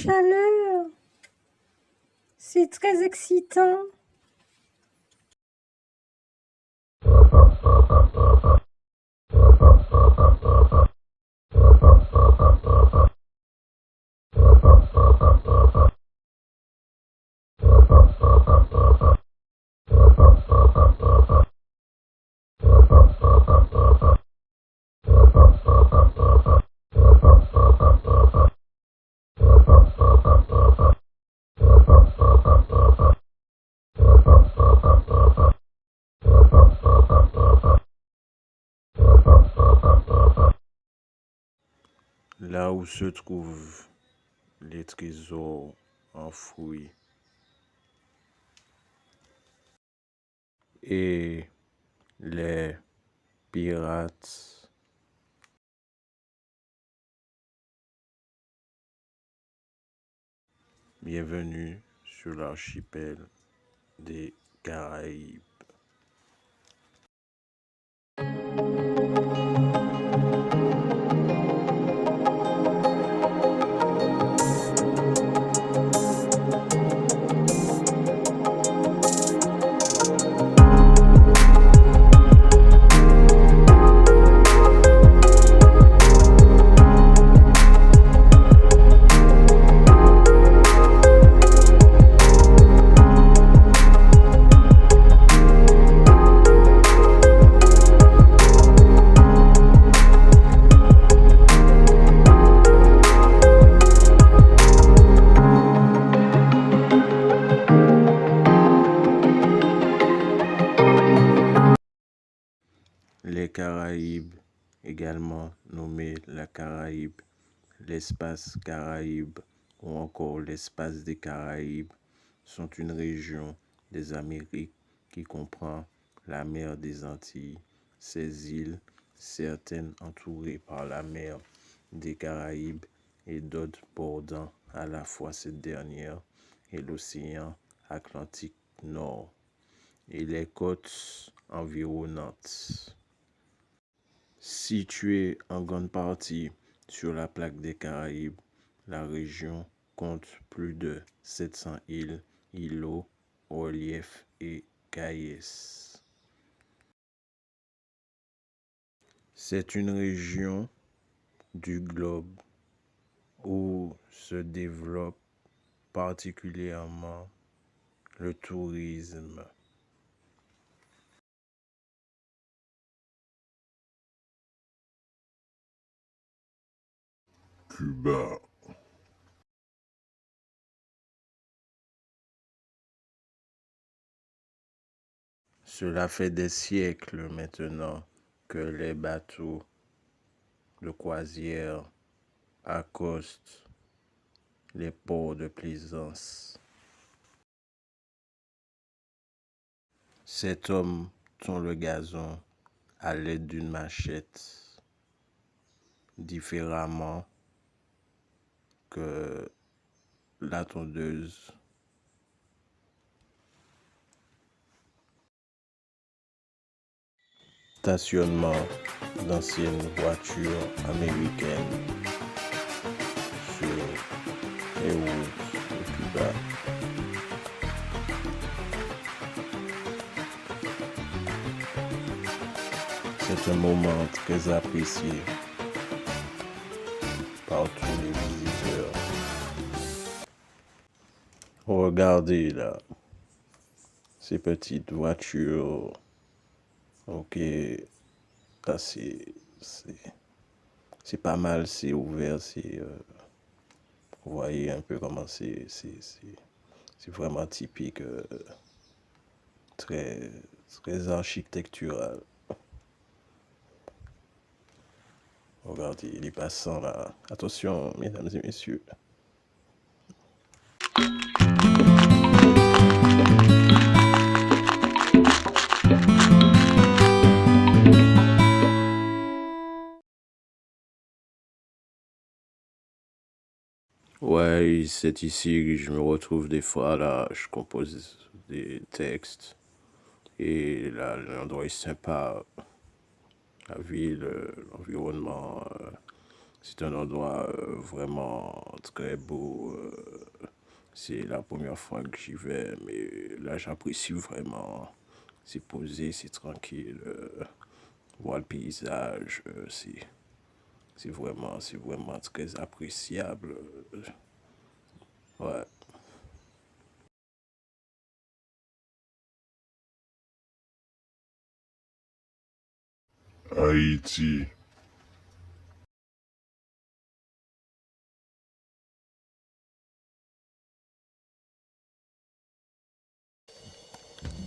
chaleur. C'est très excitant. Là où se trouvent les trésors enfouis et les pirates. Bienvenue sur l'archipel des Caraïbes. Les Caraïbes, également nommés la Caraïbe, l'espace Caraïbe ou encore l'espace des Caraïbes, sont une région des Amériques qui comprend la mer des Antilles, ses îles, certaines entourées par la mer des Caraïbes et d'autres bordant à la fois cette dernière et l'océan Atlantique Nord, et les côtes environnantes. Située en grande partie sur la plaque des Caraïbes, la région compte plus de 700 îles, îlots, reliefs et cayes. C'est une région du globe où se développe particulièrement le tourisme. Cuba. Cela fait des siècles maintenant que les bateaux de croisière accostent les ports de plaisance. Cet homme tond le gazon à l'aide d'une machette, différemment que la tondeuse. Stationnement d'anciennes voitures américaines sur les routes de Cuba. C'est un moment très apprécié par tous les visiteurs. Regardez là, ces petites voitures. Ok, là c'est pas mal, c'est ouvert, vous voyez un peu comment c'est vraiment typique, très, très architectural. Regardez les passants là. Attention, mesdames et messieurs. Ouais, c'est ici que je me retrouve des fois là, je compose des textes et là l'endroit est sympa, la ville, l'environnement, C'est un endroit vraiment très beau. C'est la première fois que j'y vais, mais là j'apprécie vraiment. C'est posé, c'est tranquille. Voir le paysage, c'est vraiment très appréciable. Ouais. Haïti.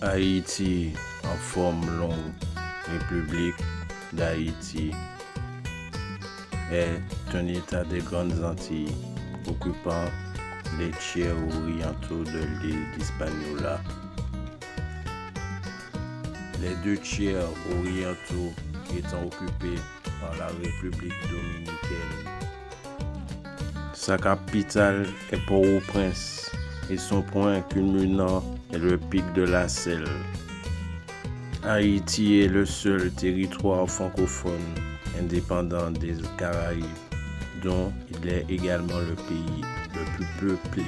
Haïti en forme longue, République d'Haïti, est un État des Grandes Antilles occupant les tiers orientaux de l'île d'Hispaniola. Les deux tiers orientaux étant occupés par la République dominicaine. Sa capitale est Port-au-Prince et son point culminant est le pic de la Selle. Haïti est le seul territoire francophone indépendant des Caraïbes, dont il est également le pays le plus peuplé.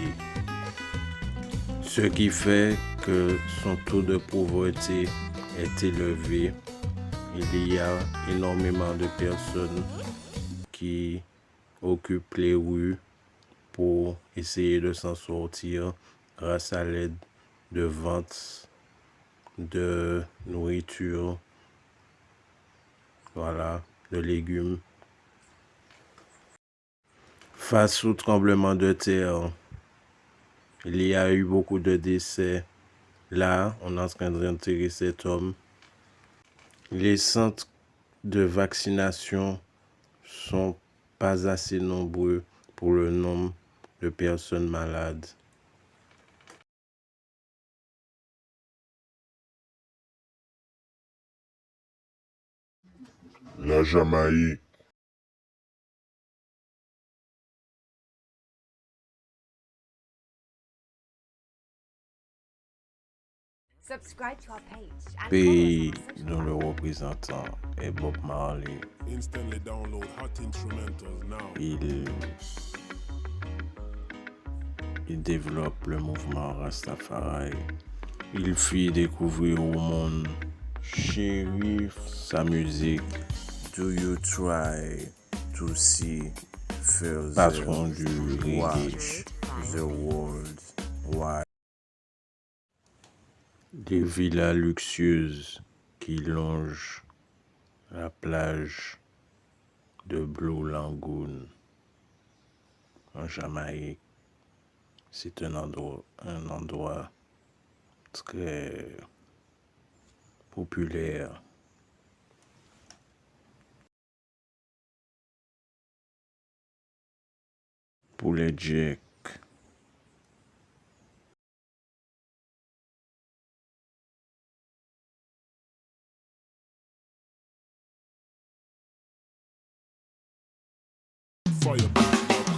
Ce qui fait que son taux de pauvreté est élevé. Il y a énormément de personnes qui occupent les rues pour essayer de s'en sortir grâce à l'aide de ventes de nourriture, voilà, de légumes. Face au tremblement de terre, il y a eu beaucoup de décès. Là, on est en train de retirer cet homme. Les centres de vaccination sont pas assez nombreux pour le nombre de personnes malades. La Jamaïque. Subscribe to our page and Pays follow us on social dont le représentant est Bob Marley. Instantly download hot instrumentals now. Il développe le mouvement Rastafari. Il fit découvrir au monde Chérif, sa musique. Do you try to see further? Patron du reggae, the world wide. Des villas luxueuses qui longent la plage de Blue Lagoon en Jamaïque. C'est un endroit très populaire. Pour les Jack.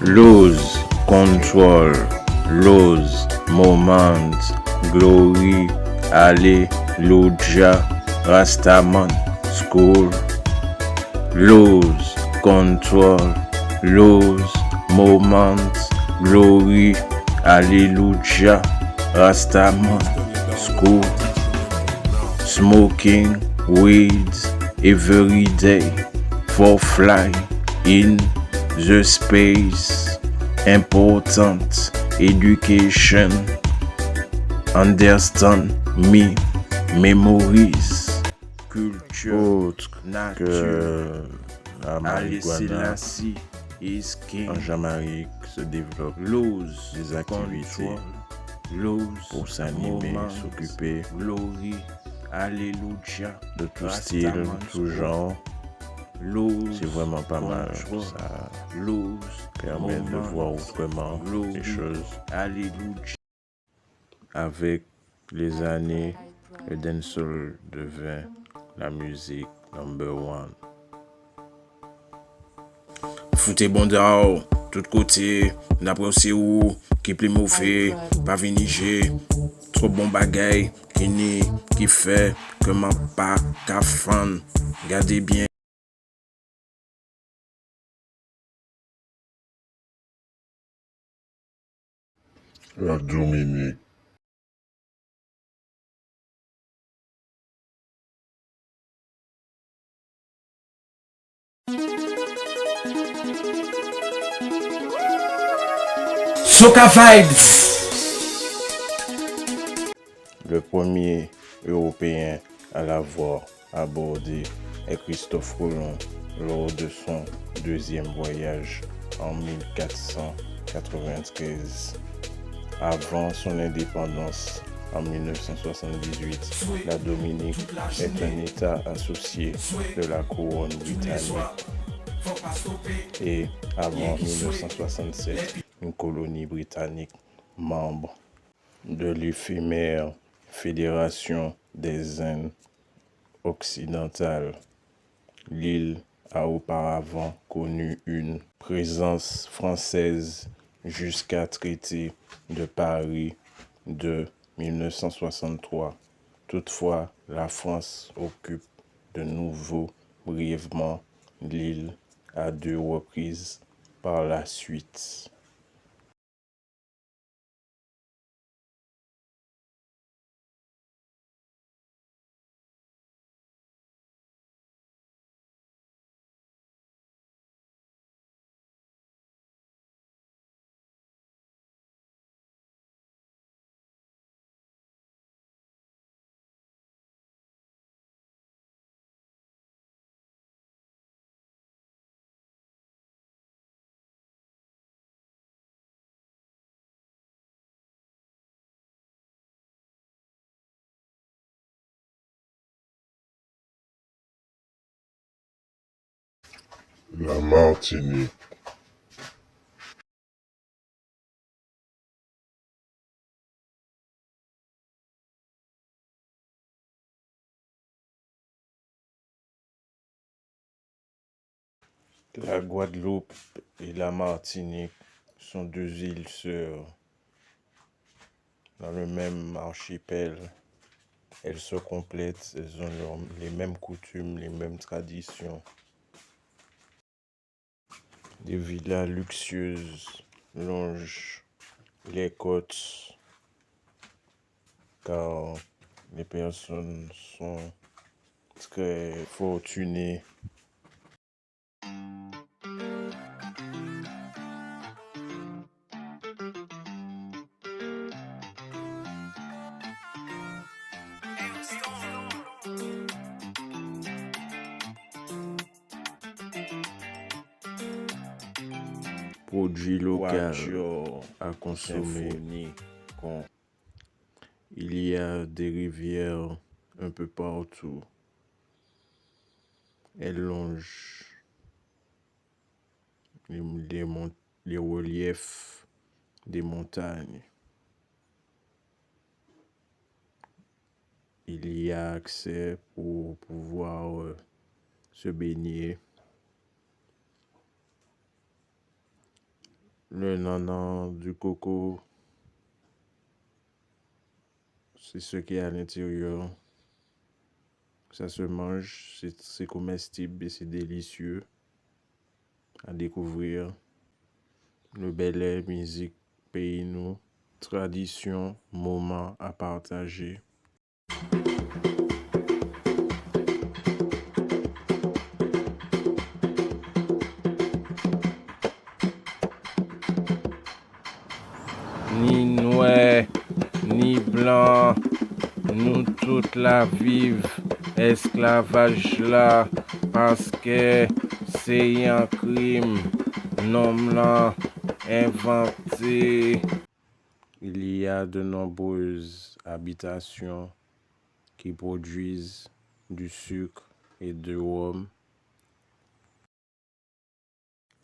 Lose control, lose moment, glory, Alleluia, Rastaman, school. Lose control, lose moment, glory, Alleluia, Rastaman, school. Smoking weeds every day for fly in the space. Important education. Understand me. Memories. Culture. Autre que la marijuana en Jamaïque se développe des activités pour s'animer, s'occuper de tout style, tout genre. C'est vraiment pas mal. Ça permet de voir autrement les choses. Avec les années, le dancehall devint la musique number one. Foutez bon dehors, tout côté, d'après c'est où, qui plie mauvais, pas viniger, trop bon bagay, qui fait que ma pas qu'à fan, gardez bien. La Dominique. Soca Vibes. Le premier Européen à l'avoir abordé est Christophe Colomb lors de son deuxième voyage en 1493. Avant son indépendance en 1978, la Dominique est un État associé de la couronne britannique et avant 1967, une colonie britannique membre de l'éphémère Fédération des Indes occidentales. L'île a auparavant connu une présence française jusqu'à traité de Paris de 1963. Toutefois, la France occupe de nouveau brièvement l'île à 2 reprises par la suite. La Martinique. La Guadeloupe et la Martinique sont deux îles sœurs dans le même archipel. Elles se complètent, elles ont les mêmes coutumes, les mêmes traditions. Des villas luxueuses longent les côtes car les personnes sont très fortunées. Produits locaux à consommer. Il y a des rivières un peu partout. Elles longent les reliefs des montagnes. Il y a accès pour pouvoir se baigner. Le nanan du coco, c'est ce qui est à l'intérieur. Ça se mange, c'est comestible et c'est délicieux à découvrir. Le bel air, musique, pays nous, tradition, moment à partager. Ni noir, ni blanc, nous toute la vive, esclavage là, parce que c'est un crime, nom là, inventé. Il y a de nombreuses habitations qui produisent du sucre et du rhum.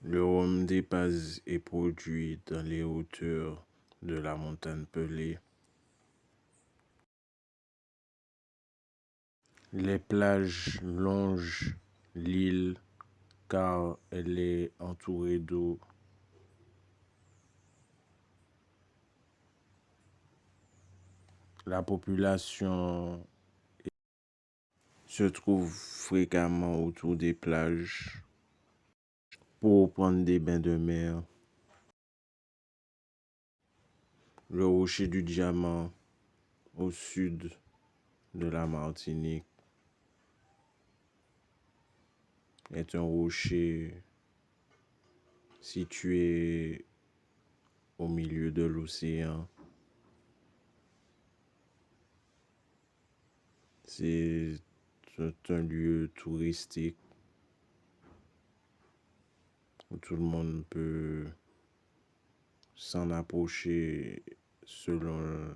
Le rhum des Paz est produit dans les hauteurs de la montagne Pelée. Les plages longent l'île car elle est entourée d'eau. La population se trouve fréquemment autour des plages pour prendre des bains de mer. Le rocher du Diamant, au sud de la Martinique, est un rocher situé au milieu de l'océan. C'est un lieu touristique où tout le monde peut s'en approcher selon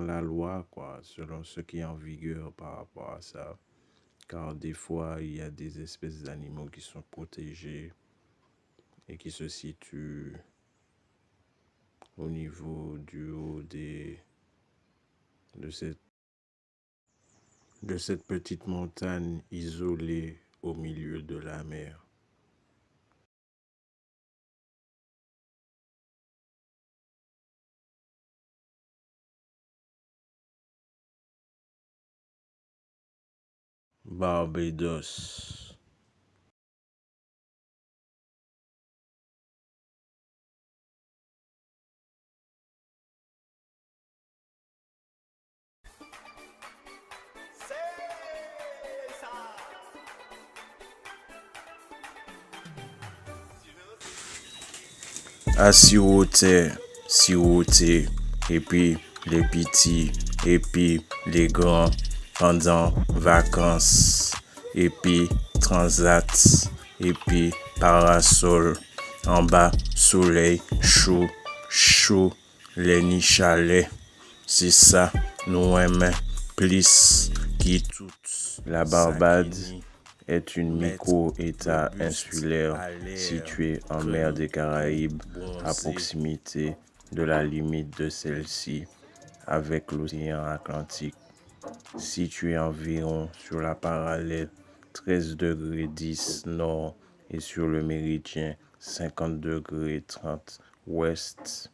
la loi, quoi, selon ce qui est en vigueur par rapport à ça. Car des fois, il y a des espèces d'animaux qui sont protégés et qui se situent au niveau du haut de cette petite montagne isolée au milieu de la mer. Barbados. À siroter, et puis les petits, et puis les grands, pendant vacances, et puis transat, et puis parasol, en bas, soleil, chaud, les nids chalets. C'est ça, nous aimons plus qui toutes. La Barbade est une micro-État insulaire situé en mer des Caraïbes, à proximité de la limite de celle-ci avec l'océan Atlantique. Situé environ sur la parallèle 13°10 nord et sur le méridien 50°30 ouest.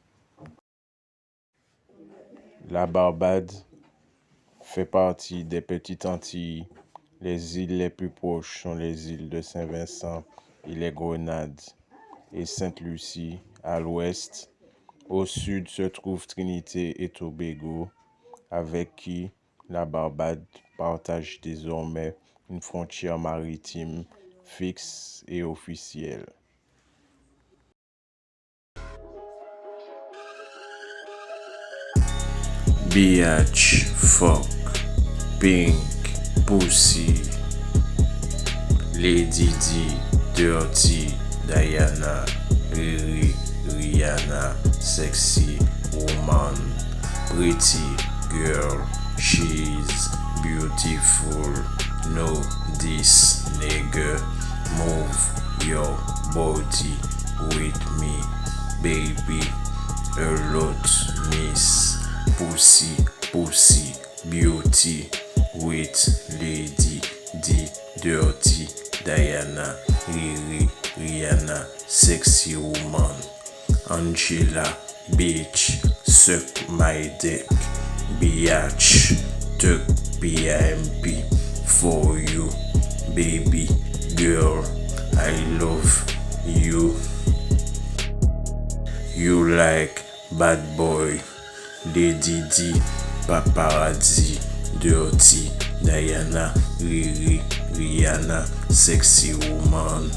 La Barbade fait partie des Petites Antilles. Les îles les plus proches sont les îles de Saint-Vincent et les Grenades et Sainte-Lucie à l'ouest. Au sud se trouve Trinité et Tobago, avec qui la Barbade partage désormais une frontière maritime fixe et officielle. Biatch, fuck, pink, pussy, Lady D, dirty, Diana, Riri, Rihanna, sexy, woman, pretty, girl, she's beautiful, know this nigga, move your body with me, baby, a lot miss, pussy, beauty, with Lady D, dirty, Diana, Riri, Rihanna, sexy woman, Angela, bitch, suck my dick, biatch, tuck PIMP for you, baby girl, I love you. You like bad boy, Lady D, paparazzi, dirty, Diana, Riri, Rihanna, sexy woman,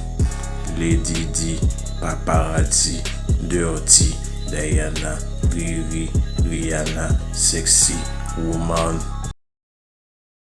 Lady D, paparazzi, dirty, Diana, Riri, Rihanna, sexy woman.